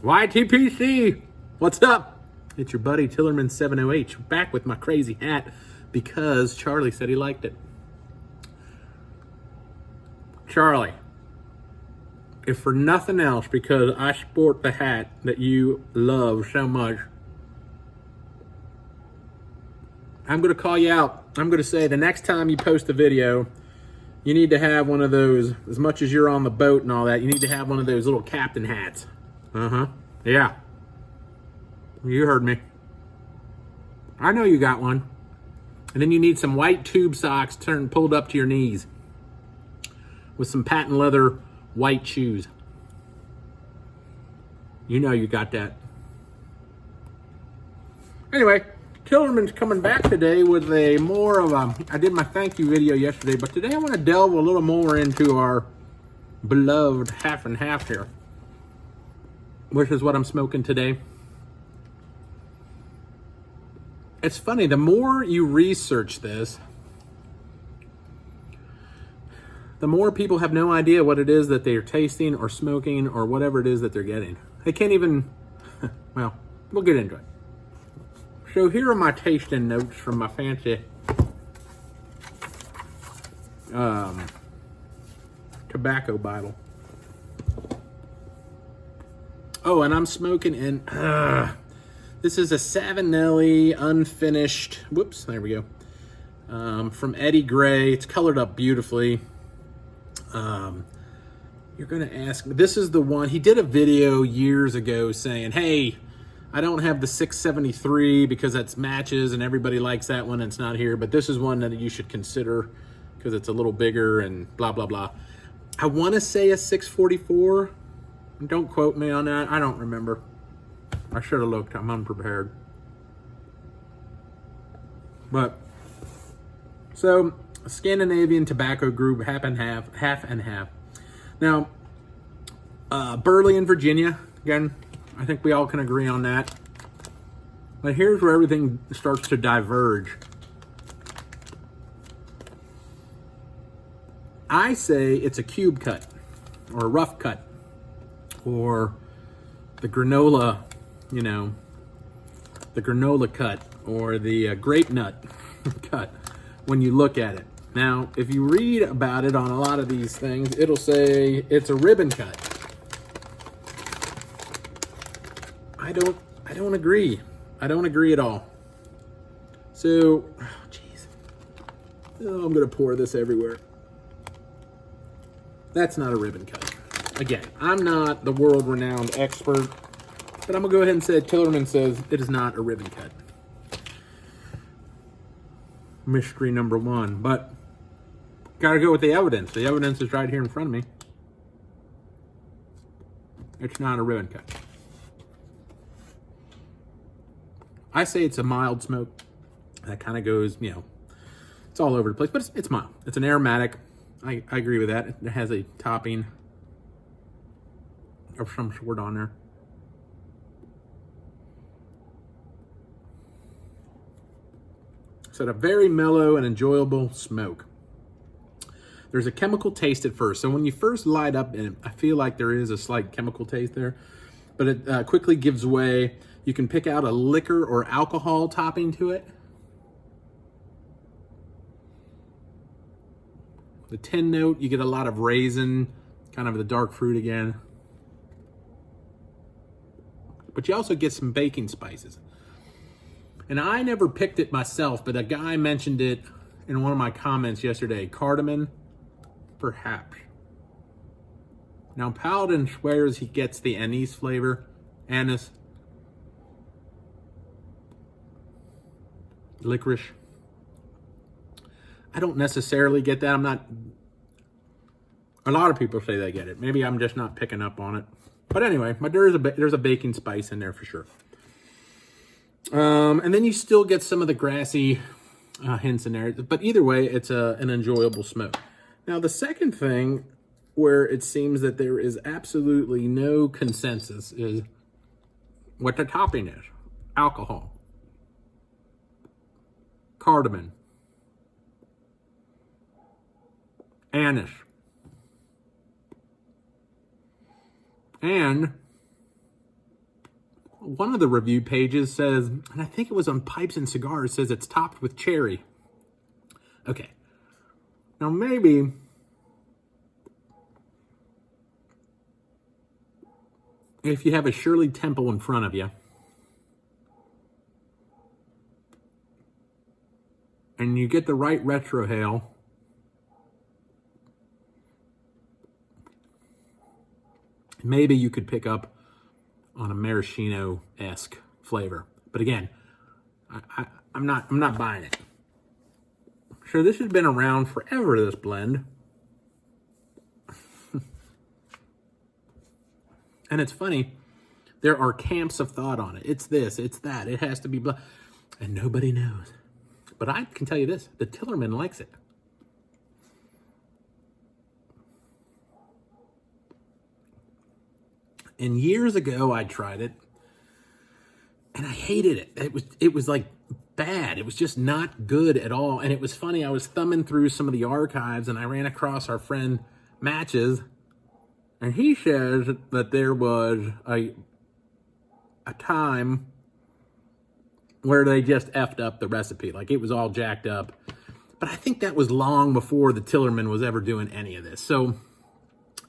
YTPC, what's up? It's your buddy Tillerman708 back with my crazy hat because Charlie said he liked it. Charlie, if for nothing else, because I sport the hat that you love so much, I'm going to call you out. I'm going to say the next time you post a video, you need to have one of those, as much as you're on the boat and all that, you need to have one of those little captain hats. Yeah. You heard me. I know you got one. And then you need some white tube socks pulled up to your knees with some patent leather white shoes. You know you got that. Anyway, Tillerman's coming back today with a more of a, I did my thank you video yesterday, but today I want to delve a little more into our beloved half and half here, which is what I'm smoking today. It's funny, the more you research this, the more people have no idea what it is that they're tasting or smoking or whatever it is that they're getting. They can't even, well, we'll get into it. So here are my tasting notes from my fancy tobacco bottle. Oh, and I'm smoking in, this is a Savinelli unfinished, whoops, there we go. From Eddie Gray. It's colored up beautifully. You're gonna ask me, this is the one, he did a video years ago saying, hey, I don't have the 673 because that's matches and everybody likes that one and it's not here, but this is one that you should consider because it's a little bigger and blah, blah, blah. I wanna say a 644. Don't quote me on that, I don't remember. I should have looked, I'm unprepared. But, so, Scandinavian Tobacco Group, half and half. Now, Burley in Virginia, again, I think we all can agree on that. But here's where everything starts to diverge. I say it's a cube cut, or a rough cut, or the granola, you know, the granola cut, or the grape nut cut when you look at it. Now, if you read about it on a lot of these things, it'll say it's a ribbon cut. I don't agree. I don't agree at all. So, oh, jeez. Oh, I'm gonna pour this everywhere. That's not a ribbon cut. Again, I'm not the world-renowned expert, but I'm gonna go ahead and say Tillerman says it is not a ribbon cut. Mystery number one, but gotta go with the evidence. The evidence is right here in front of me. It's not a ribbon cut. I say it's a mild smoke. That kind of goes, you know, it's all over the place, but it's mild. It's an aromatic. I agree with that. It has a topping of some sort on there. So a very mellow and enjoyable smoke. There's a chemical taste at first. So when you first light up in it, I feel like there is a slight chemical taste there, but it quickly gives way. You can pick out a liquor or alcohol topping to it. The tin note, you get a lot of raisin, kind of the dark fruit again. But you also get some baking spices. And I never picked it myself, but a guy mentioned it in one of my comments yesterday. Cardamom, perhaps. Now, Paladin swears he gets the anise flavor. Anise. Licorice. I don't necessarily get that. I'm not... A lot of people say they get it. Maybe I'm just not picking up on it. But anyway, there's a baking spice in there for sure. And then you still get some of the grassy hints in there. But either way, it's an enjoyable smoke. Now, the second thing where it seems that there is absolutely no consensus is what the topping is. Alcohol. Cardamom. Anise. And one of the review pages says, and I think it was on Pipes and Cigars, says it's topped with cherry. Okay. Now maybe if you have a Shirley Temple in front of you and you get the right retrohale, maybe you could pick up on a maraschino-esque flavor. But again, I'm not buying it. So this has been around forever, this blend. And it's funny, there are camps of thought on it. It's this, it's that, it has to be blah, and nobody knows. But I can tell you this, the Tillerman likes it. And years ago, I tried it, and I hated it. It was like bad. It was just not good at all. And it was funny, I was thumbing through some of the archives, and I ran across our friend Matches, and he says that there was a time where they just effed up the recipe. Like, it was all jacked up. But I think that was long before the Tillerman was ever doing any of this. So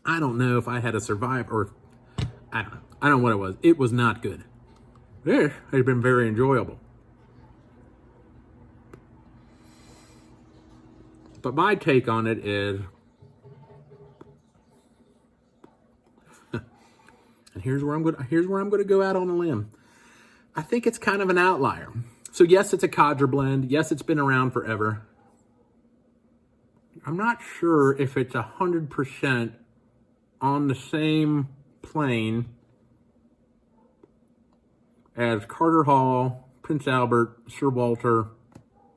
I don't know if I had a survive, or I don't know. I don't know what it was. It was not good. This has been very enjoyable. But my take on it is, and here's where I'm going to go out on a limb. I think it's kind of an outlier. So yes, it's a Cadre blend. Yes, it's been around forever. I'm not sure if it's 100% on the same plane as Carter Hall, Prince Albert, Sir Walter,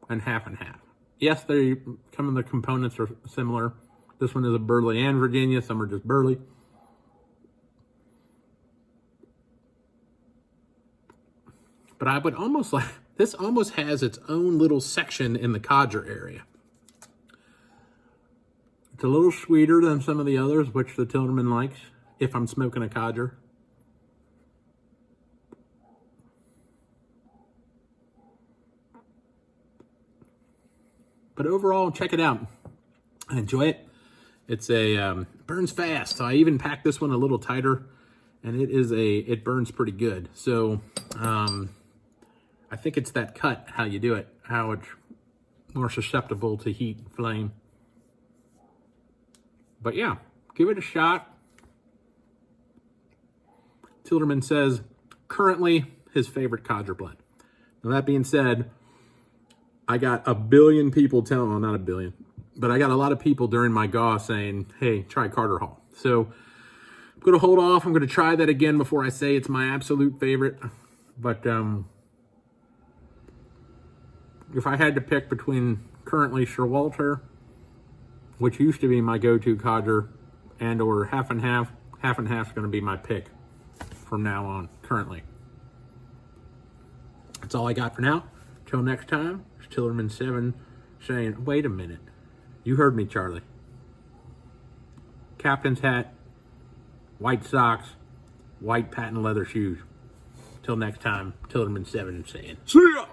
and Half and Half. Yes, some of the components are similar. This one is a Burley and Virginia. Some are just Burley. But I would almost like, this almost has its own little section in the Cadre area. It's a little sweeter than some of the others, which the Tillerman likes, if I'm smoking a Cadre. But overall, check it out. I enjoy it. It's burns fast. So I even packed this one a little tighter, and it burns pretty good. So I think it's that cut, how you do it, how it's more susceptible to heat and flame. But yeah, give it a shot. Tillerman says currently his favorite Cadre blend. Now that being said, I got a billion people telling, well, not a billion, but I got a lot of people during my GAW saying, hey, try Carter Hall. So I'm going to hold off. I'm going to try that again before I say it's my absolute favorite. But if I had to pick between currently Sir Walter, which used to be my go-to Cadre, and or Half and Half is going to be my pick from now on, currently. That's all I got for now. Till next time, it's Tillerman 7 saying, wait a minute. You heard me, Charlie. Captain's hat, white socks, white patent leather shoes. Till next time, Tillerman 7 saying, see ya!